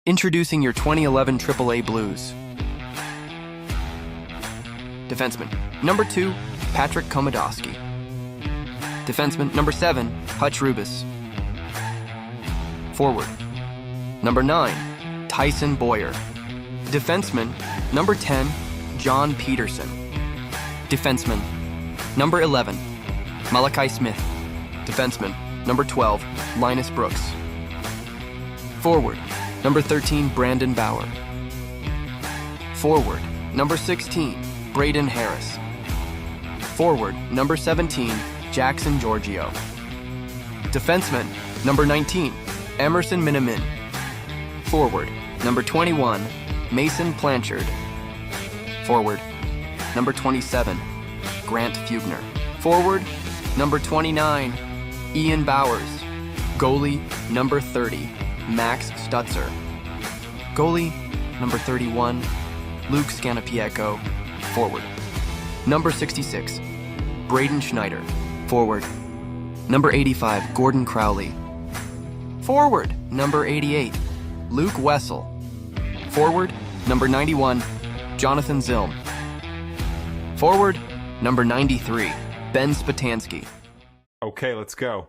Introducing your 2011 AAA Blues. Defenseman, number 2, Patrick Komodowski. Defenseman, number 7, Hutch Rubis. Forward, number 9, Tyson Boyer. Defenseman, number 10, John Peterson. Defenseman, number 11, Malachi Smith. Defenseman, number 12, Linus Brooks. Forward, number 13, Brandon Bauer. Forward, number 16, Braden Harris. Forward, number 17, Jackson Giorgio. Defenseman, number 19, Emerson Minimin. Forward, number 21, Mason Blanchard. Forward, number 27, Grant Fugner. Forward, number 29, Ian Bowers. Goalie, number 30, Max Stutzer. Goalie, number 31, Luke Scanapieko. Forward, number 66, Braden Schneider. Forward, number 85, Gordon Crowley. Forward, number 88, Luke Wessel. Forward, number 91, Jonathan Zilm. Forward, number 93, Ben Spatansky. Okay, let's go.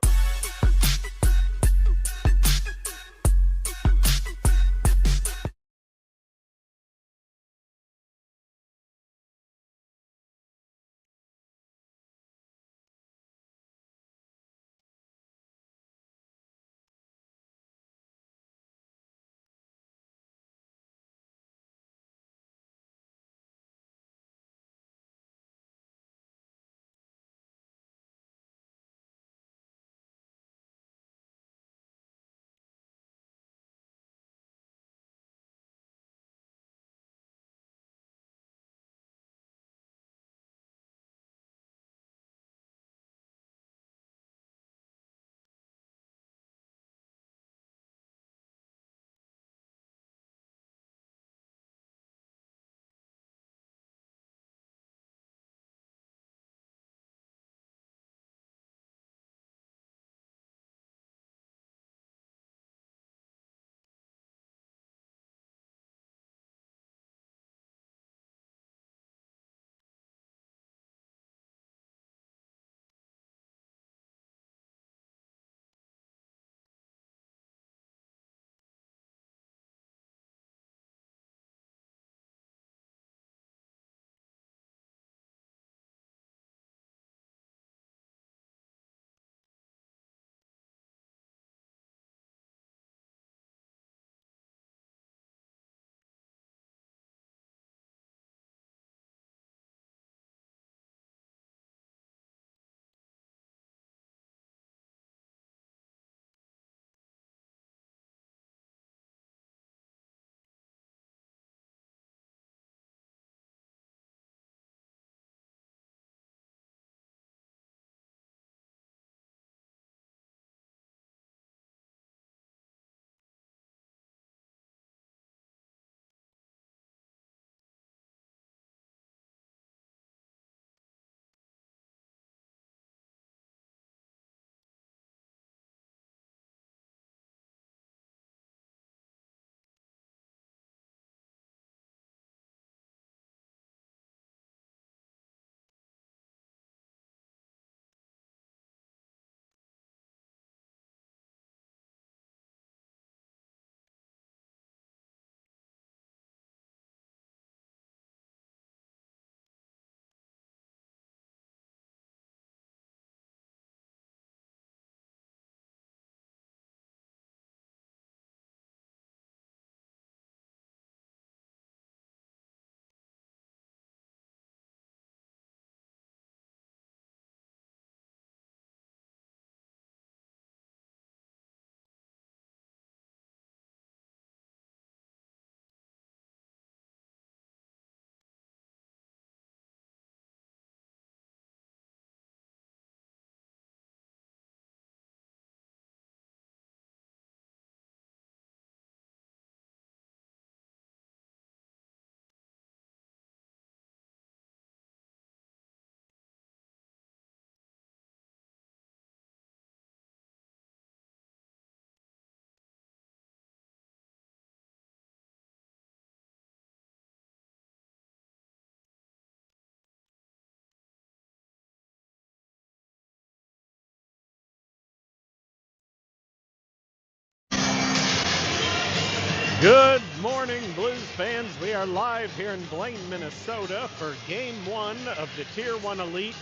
Good morning, Blues fans. We are live here in Blaine, Minnesota for Game 1 of the Tier 1 Elite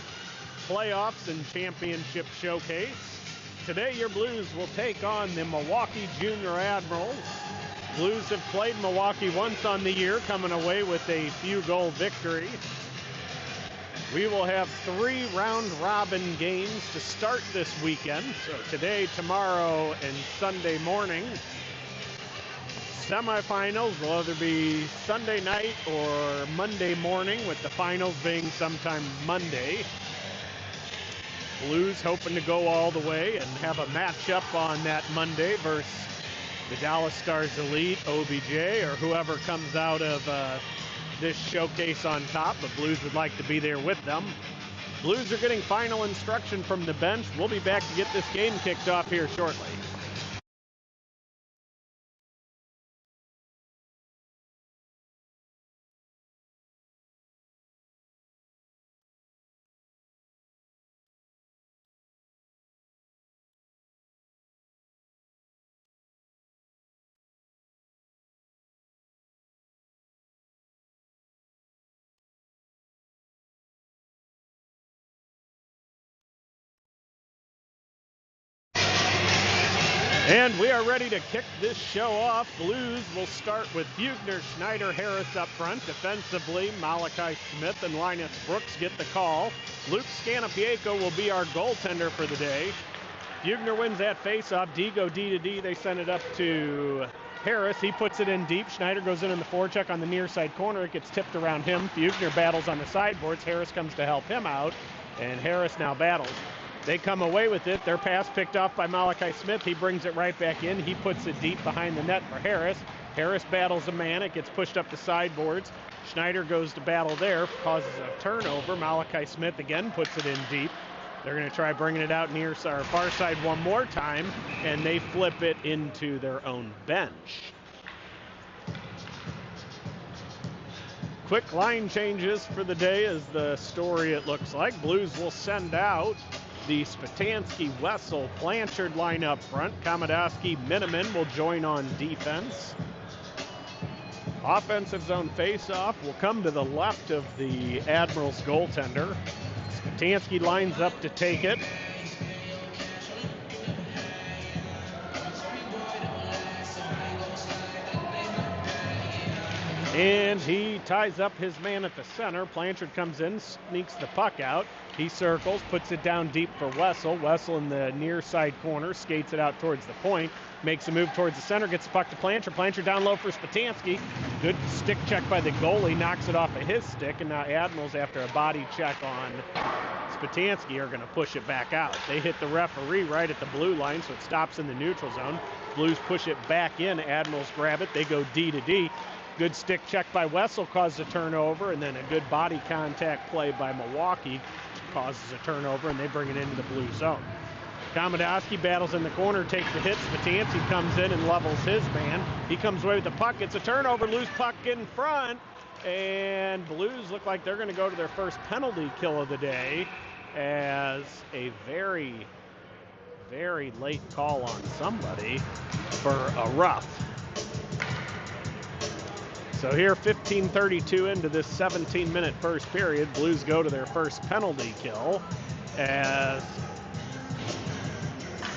Playoffs and Championship Showcase. Today, your Blues will take on the Milwaukee Jr Admirals. Blues have played Milwaukee once on the year, coming away with a few-goal victory. We will have 3 round-robin games to start this weekend. So today, tomorrow, and Sunday morning. Semifinals will either be Sunday night or Monday morning, with the finals being sometime Monday. Blues hoping to go all the way and have a matchup on that Monday versus the Dallas Stars Elite, OBJ, or whoever comes out of this showcase on top. But Blues would like to be there with them. Blues are getting final instruction from the bench. We'll be back to get this game kicked off here shortly. And we are ready to kick this show off. Blues will start with Bugner, Schneider, Harris up front. Defensively, Malachi Smith and Linus Brooks get the call. Luke Scanapieko will be our goaltender for the day. Bugner wins that faceoff. D go D to D. They send it up to Harris. He puts it in deep. Schneider goes in the forecheck on the near side corner. It gets tipped around him. Bugner battles on the sideboards. Harris comes to help him out, and Harris now battles. They come away with it. Their pass picked off by Malachi Smith. He brings it right back in. He puts it deep behind the net for Harris. Harris battles a man. It gets pushed up the sideboards. Schneider goes to battle there, causes a turnover. Malachi Smith again puts it in deep. They're going to try bringing it out near our far side one more time, and they flip it into their own bench. Quick line changes for the day is the story it looks like. Blues will send out the Spatansky, Wessel, Blanchard line up front. Komodowski, Miniman will join on defense. Offensive zone faceoff will come to the left of the Admirals goaltender. Spatansky lines up to take it. And he ties up his man at the center. Blanchard comes in, sneaks the puck out. He circles, puts it down deep for Wessel. Wessel in the near side corner, skates it out towards the point, makes a move towards the center, gets the puck to Blanchard. Blanchard down low for Spatansky. Good stick check by the goalie, knocks it off of his stick, and now Admirals, after a body check on Spatansky, are going to push it back out. They hit the referee right at the blue line, so it stops in the neutral zone. Blues push it back in. Admirals grab it. They go D to D. Good stick check by Wessel caused a turnover, and then a good body contact play by Milwaukee causes a turnover, and they bring it into the blue zone. Komodowski battles in the corner, takes the hit. Spatansky comes in and levels his man. He comes away with the puck. It's a turnover, loose puck in front, and Blues look like they're going to go to their first penalty kill of the day as a very, very late call on somebody for a rough. So here, 15:32 into this 17-minute first period, Blues go to their first penalty kill as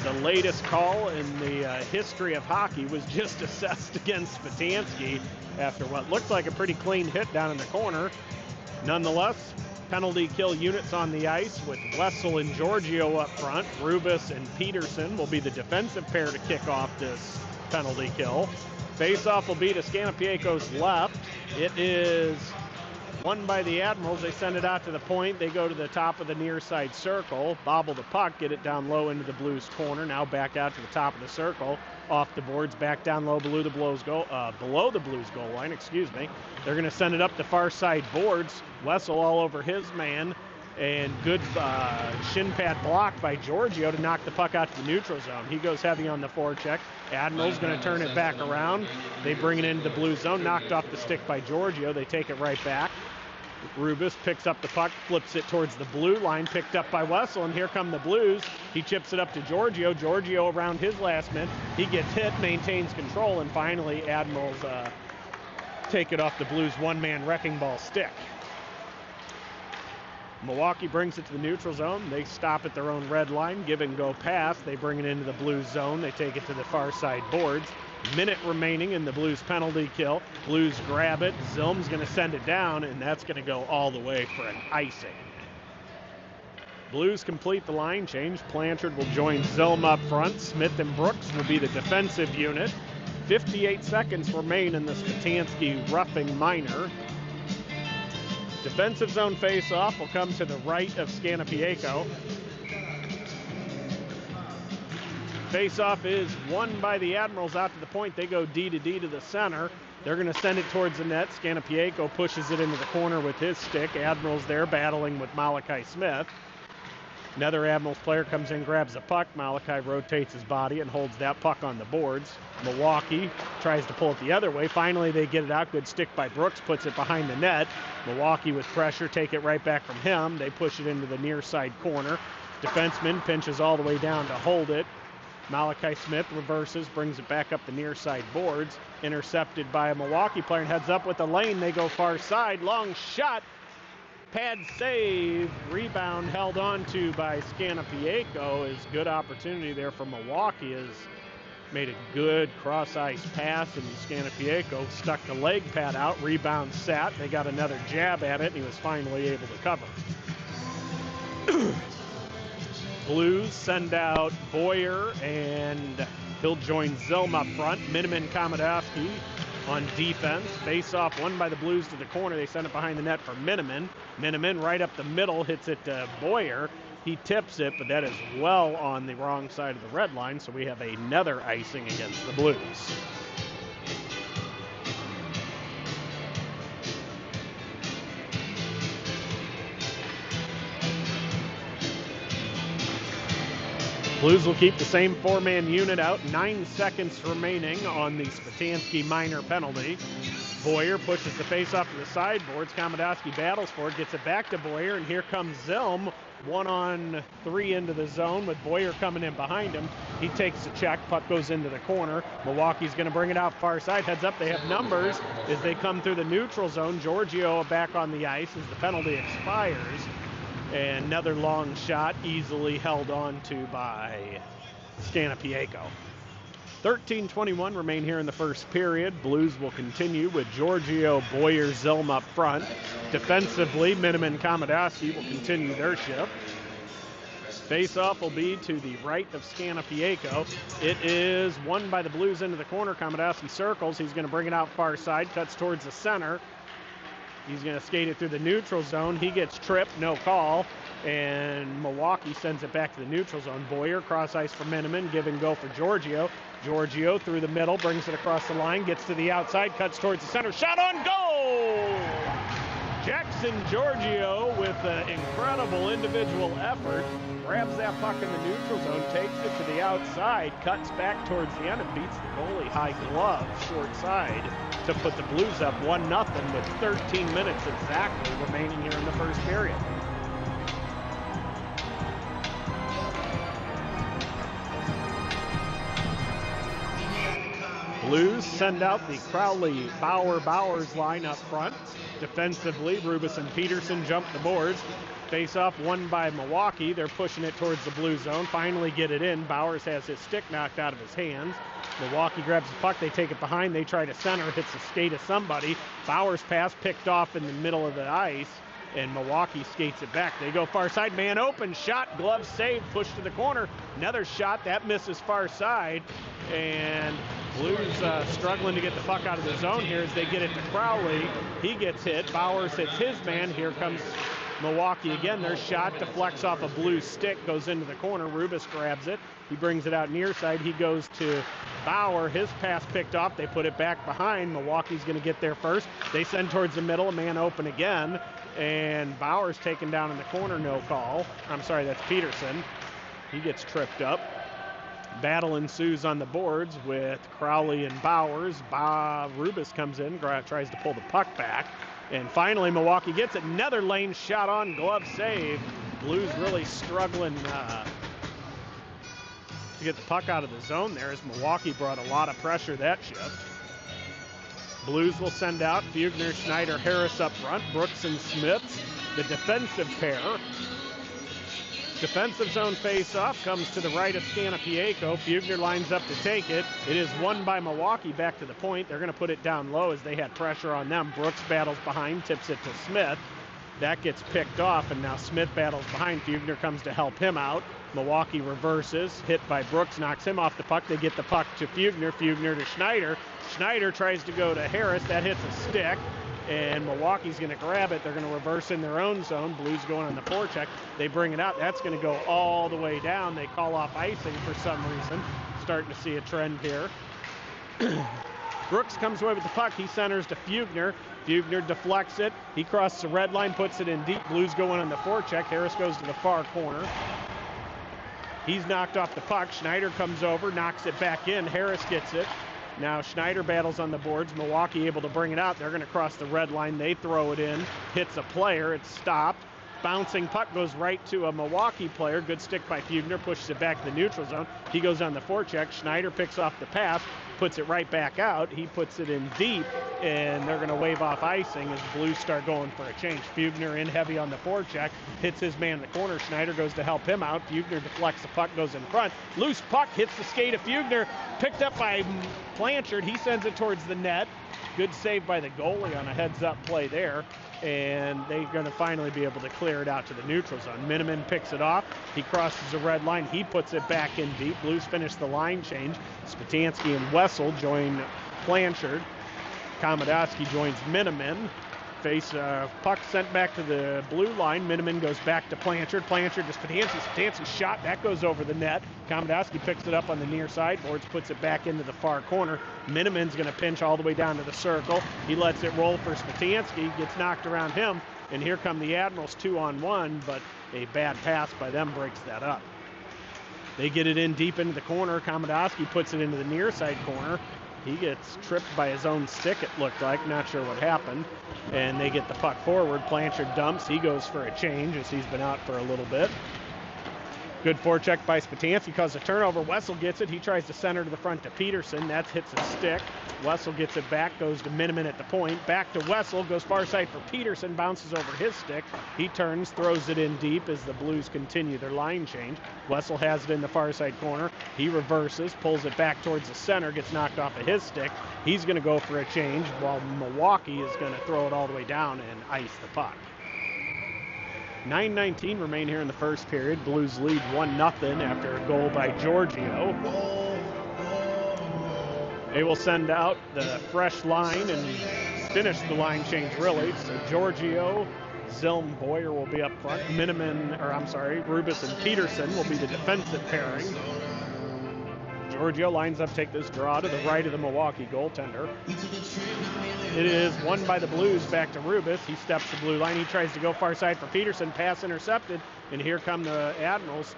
the latest call in the history of hockey was just assessed against Spatansky after what looked like a pretty clean hit down in the corner. Nonetheless, penalty kill units on the ice with Wessel and Giorgio up front. Rubis and Peterson will be the defensive pair to kick off this penalty kill. Faceoff will be to Scanapieko's left. It is won by the Admirals. They send it out to the point. They go to the top of the near side circle, bobble the puck, get it down low into the Blues corner. Now back out to the top of the circle, off the boards, back down low below the Blues goal line. They're going to send it up the far side boards. Wessel all over his man, and good shin pad block by Giorgio to knock the puck out to the neutral zone. He goes heavy on the forecheck. Admiral's going to turn it back around. They bring it into the blue zone, knocked off the stick by Giorgio. They take it right back. Rubis picks up the puck, flips it towards the blue line, picked up by Wessel, and here come the Blues. He chips it up to Giorgio. Giorgio around his last man. He gets hit, maintains control, and finally Admirals take it off the Blues' one-man wrecking ball stick. Milwaukee brings it to the neutral zone. They stop at their own red line, give and go pass. They bring it into the Blues zone. They take it to the far side boards. Minute remaining in the Blues penalty kill. Blues grab it. Zilm's going to send it down, and that's going to go all the way for an icing. Blues complete the line change. Blanchard will join Zilm up front. Smith and Brooks will be the defensive unit. 58 seconds remain in the Spitansky roughing minor. Defensive zone face-off will come to the right of Scanapieko. Face-off is won by the Admirals out to the point. They go D to D to the center. They're going to send it towards the net. Scanapieko pushes it into the corner with his stick. Admirals there battling with Malachi Smith. Another Admirals player comes in, grabs the puck. Malachi rotates his body and holds that puck on the boards. Milwaukee tries to pull it the other way. Finally, they get it out. Good stick by Brooks, puts it behind the net. Milwaukee with pressure, take it right back from him. They push it into the near side corner. Defenseman pinches all the way down to hold it. Malachi Smith reverses, brings it back up the near side boards. Intercepted by a Milwaukee player and heads up with the lane. They go far side. Long shot. Pad save, rebound held on to by Scanapieko. Is good opportunity there for Milwaukee. Has made a good cross-ice pass, and Scanapieko stuck the leg pad out. Rebound sat. They got another jab at it, and he was finally able to cover. Blues send out Boyer, and he'll join Zilm up front. Miniman Komodowski on defense. Face-off won by the Blues to the corner. They send it behind the net for Miniman. Miniman right up the middle, hits it to Boyer. He tips it, but that is well on the wrong side of the red line, so we have another icing against the Blues. Blues will keep the same four-man unit out. 9 seconds remaining on the Spitansky minor penalty. Boyer pushes the face-off to the sideboards. Komodowski battles for it, gets it back to Boyer, and here comes Zilm. 1-on-3 into the zone with Boyer coming in behind him. He takes the check. Puck goes into the corner. Milwaukee's going to bring it out far side. Heads up. They have numbers as they come through the neutral zone. Giorgio back on the ice as the penalty expires. And another long shot easily held on to by Scanapieko. 13:21 remain here in the first period. Blues will continue with Giorgio, Boyer, Zilm up front. Defensively, Miniman Komodowski will continue their shift. Face-off will be to the right of Scanapieko. It is won by the Blues into the corner. Komodowski circles. He's going to bring it out far side, cuts towards the center. He's going to skate it through the neutral zone. He gets tripped, no call, and Milwaukee sends it back to the neutral zone. Boyer, cross ice for Miniman, give and go for Giorgio. Giorgio through the middle, brings it across the line, gets to the outside, cuts towards the center, shot on goal! Jackson Giorgio with an incredible individual effort, grabs that puck in the neutral zone, takes it to the outside, cuts back towards the end and beats the goalie high glove, short side, to put the Blues up 1-0 with 13 minutes exactly remaining here in the first period. Blues send out the Crowley-Bauer-Bowers line up front. Defensively, Rubis and Peterson jump the boards. Face-off won by Milwaukee. They're pushing it towards the blue zone. Finally get it in. Bowers has his stick knocked out of his hands. Milwaukee grabs the puck. They take it behind. They try to center. Hits the skate of somebody. Bowers pass picked off in the middle of the ice, and Milwaukee skates it back. They go far side. Man open. Shot. Glove saved. Push to the corner. Another shot. That misses far side. And Blues struggling to get the puck out of the zone here as they get it to Crowley. He gets hit. Bowers hits his man. Here comes Milwaukee again. Their shot deflects off a Blues stick, goes into the corner. Rubis grabs it. He brings it out near side. He goes to Bauer. His pass picked off. They put it back behind. Milwaukee's going to get there first. They send towards the middle. A man open again. And Bauer's taken down in the corner. No call. I'm sorry, that's Peterson. He gets tripped up. Battle ensues on the boards with Crowley and Bowers. Rubis comes in, tries to pull the puck back. And finally, Milwaukee gets it. Another lane shot on, glove save. Blues really struggling to get the puck out of the zone there as Milwaukee brought a lot of pressure that shift. Blues will send out Fugner, Schneider, Harris up front, Brooks and Smith, the defensive pair. Defensive zone face-off comes to the right of Scanapieko. Fugner lines up to take it. It is won by Milwaukee back to the point. They're going to put it down low as they had pressure on them. Brooks battles behind, tips it to Smith. That gets picked off, and now Smith battles behind. Fugner comes to help him out. Milwaukee reverses, hit by Brooks, knocks him off the puck. They get the puck to Fugner, Fugner to Schneider. Schneider tries to go to Harris. That hits a stick, and Milwaukee's going to grab it. They're going to reverse in their own zone. Blues going on the forecheck. They bring it out. That's going to go all the way down. They call off icing for some reason. Starting to see a trend here. Brooks comes away with the puck. He centers to Fugner. Fugner deflects it. He crosses the red line, puts it in deep. Blues going on the forecheck. Harris goes to the far corner. He's knocked off the puck. Schneider comes over, knocks it back in. Harris gets it. Now Schneider battles on the boards. Milwaukee able to bring it out. They're going to cross the red line. They throw it in. Hits a player. It's stopped. Bouncing puck goes right to a Milwaukee player. Good stick by Fugner. Pushes it back to the neutral zone. He goes on the forecheck. Schneider picks off the pass. Puts it right back out. He puts it in deep, and they're going to wave off icing as the Blues start going for a change. Fugner in heavy on the forecheck. Hits his man in the corner. Schneider goes to help him out. Fugner deflects the puck, goes in front. Loose puck hits the skate of Fugner. Picked up by Blanchard. He sends it towards the net. Good save by the goalie on a heads-up play there. And they're going to finally be able to clear it out to the neutral zone. Miniman picks it off. He crosses the red line. He puts it back in deep. Blues finish the line change. Spatansky and Wessel join Blanchard. Komodowski joins Miniman. Puck sent back to the blue line. Miniman goes back to Blanchard. Blanchard to Spatansky. Spatansky's shot. That goes over the net. Komodowski picks it up on the near sideboards, puts it back into the far corner. Miniman's going to pinch all the way down to the circle. He lets it roll for Spatansky. Gets knocked around him. And here come the Admirals 2-on-1, but a bad pass by them breaks that up. They get it in deep into the corner. Komodowski puts it into the near side corner. He gets tripped by his own stick, it looked like. Not sure what happened. And they get the puck forward. Blanchard dumps. He goes for a change as he's been out for a little bit. Good forecheck by Spatansky, causes a turnover. Wessel gets it. He tries to center to the front to Peterson. That hits a stick. Wessel gets it back, goes to Miniman at the point. Back to Wessel, goes far side for Peterson, bounces over his stick. He turns, throws it in deep as the Blues continue their line change. Wessel has it in the far side corner. He reverses, pulls it back towards the center, gets knocked off of his stick. He's going to go for a change while Milwaukee is going to throw it all the way down and ice the puck. 9:19 remain here in the first period. Blues lead 1-0 after a goal by Giorgio. They will send out the fresh line and finish the line change, really. So Giorgio, Zilm, Boyer will be up front. Rubis and Peterson will be the defensive pairing. Giorgio lines up, take this draw to the right of the Milwaukee goaltender. It is won by the Blues back to Rubis. He steps the blue line. He tries to go far side for Peterson. Pass intercepted. And here come the Admirals.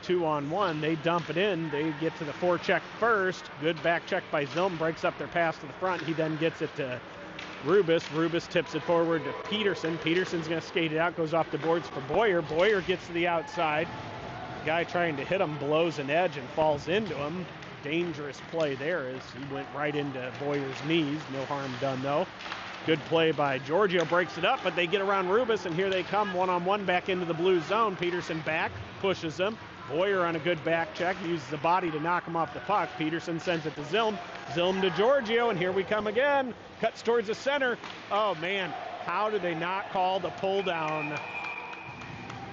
2-on-1. They dump it in. They get to the forecheck first. Good back check by Zilm. Breaks up their pass to the front. He then gets it to Rubis. Rubis tips it forward to Peterson. Peterson's going to skate it out. Goes off the boards for Boyer. Boyer gets to the outside. Guy trying to hit him blows an edge and falls into him. Dangerous play there as he went right into Boyer's knees. No harm done though. Good play by Giorgio, breaks it up, but they get around Rubis, and here they come one-on-one back into the blue zone. Peterson back, pushes him. Boyer on a good back check, uses the body to knock him off the puck. Peterson sends it to Zilm. Zilm to Giorgio, and here we come again. Cuts towards the center. Oh man, how did they not call the pull down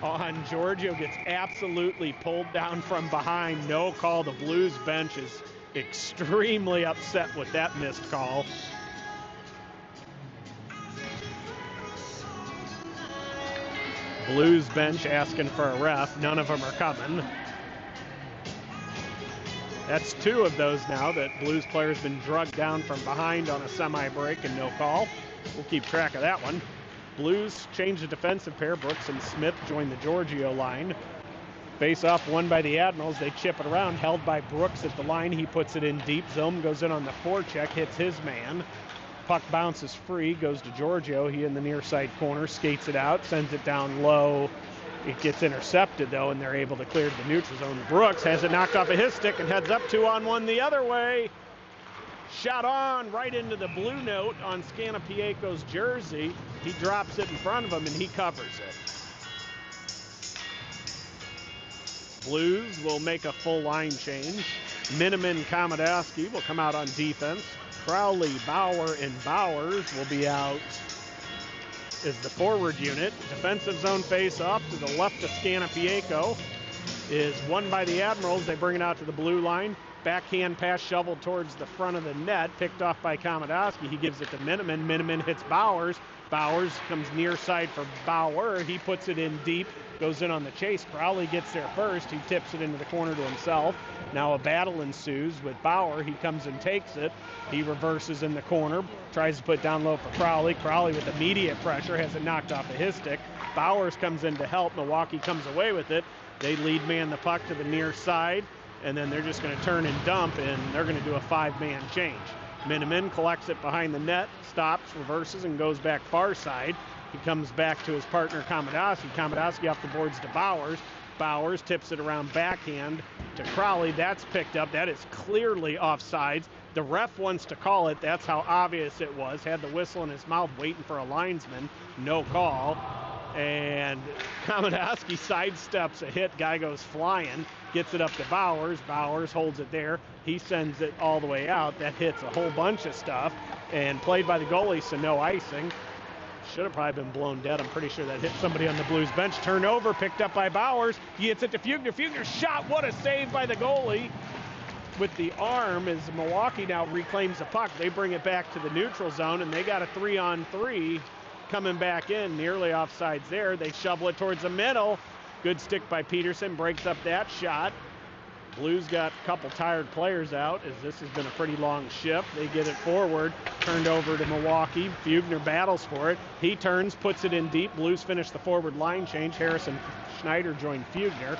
on Giorgio? Gets absolutely pulled down from behind. No call. The Blues bench is extremely upset with that missed call. Blues bench asking for a ref. None of them are coming. That's two of those now that Blues players been drugged down from behind on a semi-break and no call. We'll keep track of that one. Blues change the defensive pair. Brooks and Smith join the Giorgio line. Face-off won by the Admirals. They chip it around, held by Brooks at the line. He puts it in deep. Zilm goes in on the forecheck, hits his man. Puck bounces free, goes to Giorgio. He in the near side corner, skates it out, sends it down low. It gets intercepted, though, and they're able to clear to the neutral zone. Brooks has it knocked off of his stick and heads up 2-on-1 the other way. Shot on right into the blue note on Scannapieco's jersey. He drops it in front of him, and he covers it. Blues will make a full line change. Miniman Komodowski will come out on defense. Crowley, Bauer, and Bowers will be out as the forward unit. Defensive zone face-off to the left of Scannapieco is won by the Admirals. They bring it out to the blue line. Backhand pass shoveled towards the front of the net, picked off by Komodowski. He gives it to Miniman. Miniman hits Bowers. Bowers comes near side for Bauer. He puts it in deep, goes in on the chase. Crowley gets there first. He tips it into the corner to himself. Now a battle ensues with Bauer. He comes and takes it. He reverses in the corner, tries to put it down low for Crowley. Crowley with immediate pressure has it knocked off of his stick. Bowers comes in to help. Milwaukee comes away with it. They lead man the puck to the near side, and then they're just going to turn and dump, and they're going to do a 5-man change. Miniman collects it behind the net, stops, reverses, and goes back far side. He comes back to his partner, Komodowski. Komodowski off the boards to Bowers. Bowers tips it around backhand to Crowley. That's picked up. That is clearly offsides. The ref wants to call it. That's how obvious it was. Had the whistle in his mouth waiting for a linesman. No call. And Komodowski sidesteps a hit. Guy goes flying. Gets it up to Bowers. Bowers holds it there. He sends it all the way out. That hits a whole bunch of stuff. And played by the goalie, so no icing. Should have probably been blown dead. I'm pretty sure that hit somebody on the Blues bench. Turnover picked up by Bowers. He gets it to Fugner. Fugner shot. What a save by the goalie with the arm as Milwaukee now reclaims the puck. They bring it back to the neutral zone, and they got a 3-on-3 coming back in. Nearly offsides there. They shovel it towards the middle. Good stick by Peterson. Breaks up that shot. Blues got a couple tired players out as this has been a pretty long shift. They get it forward, turned over to Milwaukee. Fugner battles for it. He turns, puts it in deep. Blues finish the forward line change. Harris and Schneider join Fugner.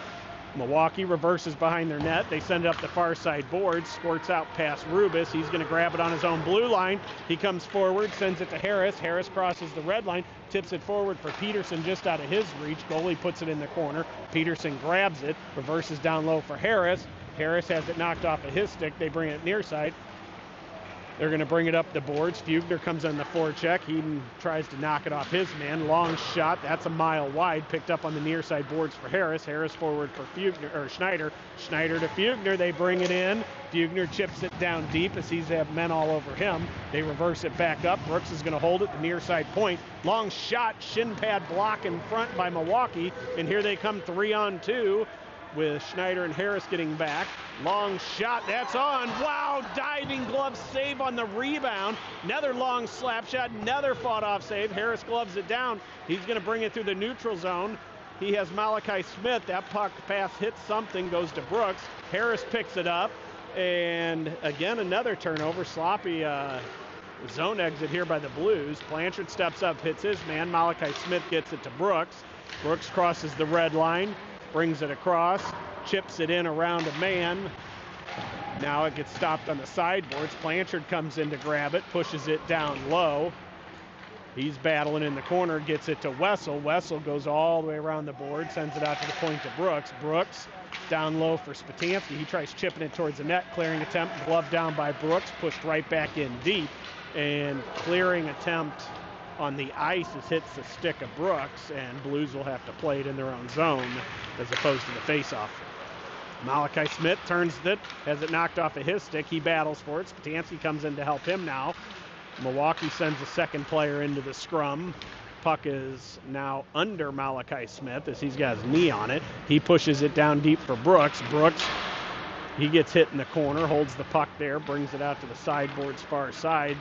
Milwaukee reverses behind their net. They send it up the far side boards. Squirts out past Rubis. He's going to grab it on his own blue line. He comes forward, sends it to Harris. Harris crosses the red line, tips it forward for Peterson just out of his reach. Goalie puts it in the corner. Peterson grabs it, reverses down low for Harris. Harris has it knocked off of his stick. They bring it near side. They're going to bring it up the boards. Fugner comes on the forecheck. He tries to knock it off his man. Long shot. That's a mile wide. Picked up on the near side boards for Harris. Harris forward for Schneider. Schneider to Fugner. They bring it in. Fugner chips it down deep as he's have men all over him. They reverse it back up. Brooks is going to hold it. The near side point. Long shot. Shin pad block in front by Milwaukee. And here they come 3-on-2. With Schneider and Harris getting back. Long shot, that's on. Wow, diving glove save on the rebound. Another long slap shot, another fought off save. Harris gloves it down. He's going to bring it through the neutral zone. He has Malachi Smith. That puck pass hits something, goes to Brooks. Harris picks it up. And again, another turnover. Sloppy zone exit here by the Blues. Blanchard steps up, hits his man. Malachi Smith gets it to Brooks. Brooks crosses the red line. Brings it across, chips it in around a man. Now it gets stopped on the sideboards. Blanchard comes in to grab it, pushes it down low. He's battling in the corner, gets it to Wessel. Wessel goes all the way around the board, sends it out to the point to Brooks. Brooks down low for Spatansky. He tries chipping it towards the net, clearing attempt, glove down by Brooks, pushed right back in deep. And clearing attempt on the ice as hits the stick of Brooks, and Blues will have to play it in their own zone as opposed to the face-off. Malachi Smith turns it, has it knocked off of his stick. He battles for it. Spatansky comes in to help him now. Milwaukee sends a second player into the scrum. Puck is now under Malachi Smith as he's got his knee on it. He pushes it down deep for Brooks. Brooks, he gets hit in the corner, holds the puck there, brings it out to the sideboards far side.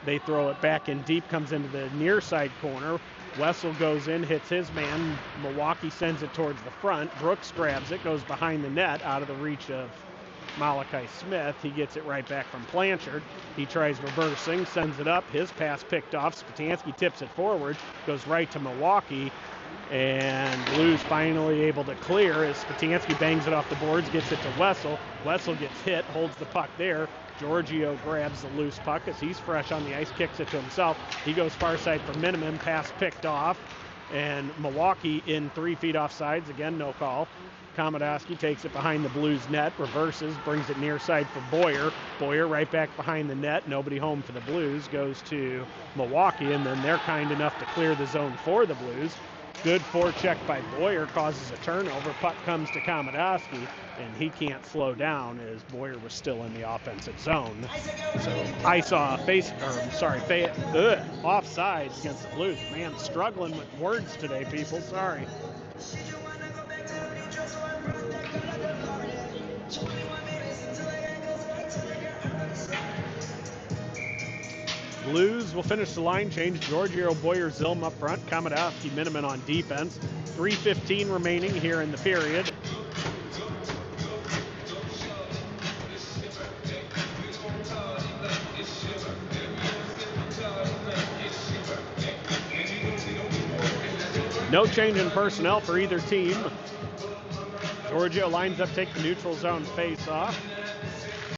They throw it back in deep, comes into the near side corner. Wessel goes in, hits his man. Milwaukee sends it towards the front. Brooks grabs it, goes behind the net, out of the reach of Malachi Smith. He gets it right back from Blanchard. He tries reversing, sends it up. His pass picked off. Spatansky tips it forward, goes right to Milwaukee. And Blues finally able to clear as Spatansky bangs it off the boards, gets it to Wessel. Wessel gets hit, holds the puck there. Giorgio grabs the loose puck as he's fresh on the ice, kicks it to himself. He goes far side for Miniman, pass picked off. And Milwaukee in 3 feet offsides, again, no call. Komodowski takes it behind the Blues net, reverses, brings it near side for Boyer. Boyer right back behind the net, nobody home for the Blues, goes to Milwaukee, and then they're kind enough to clear the zone for the Blues. Good forecheck by Boyer causes a turnover. Puck comes to Komodowski, and he can't slow down as Boyer was still in the offensive zone. So I saw offsides against the Blues. Man, struggling with words today, people. Sorry. Blues will finish the line change. Giorgio, Boyer, Zilm up front. Komodowski, Miniman on defense. 3:15 remaining here in the period. No change in personnel for either team. Giorgio lines up, take the neutral zone face off.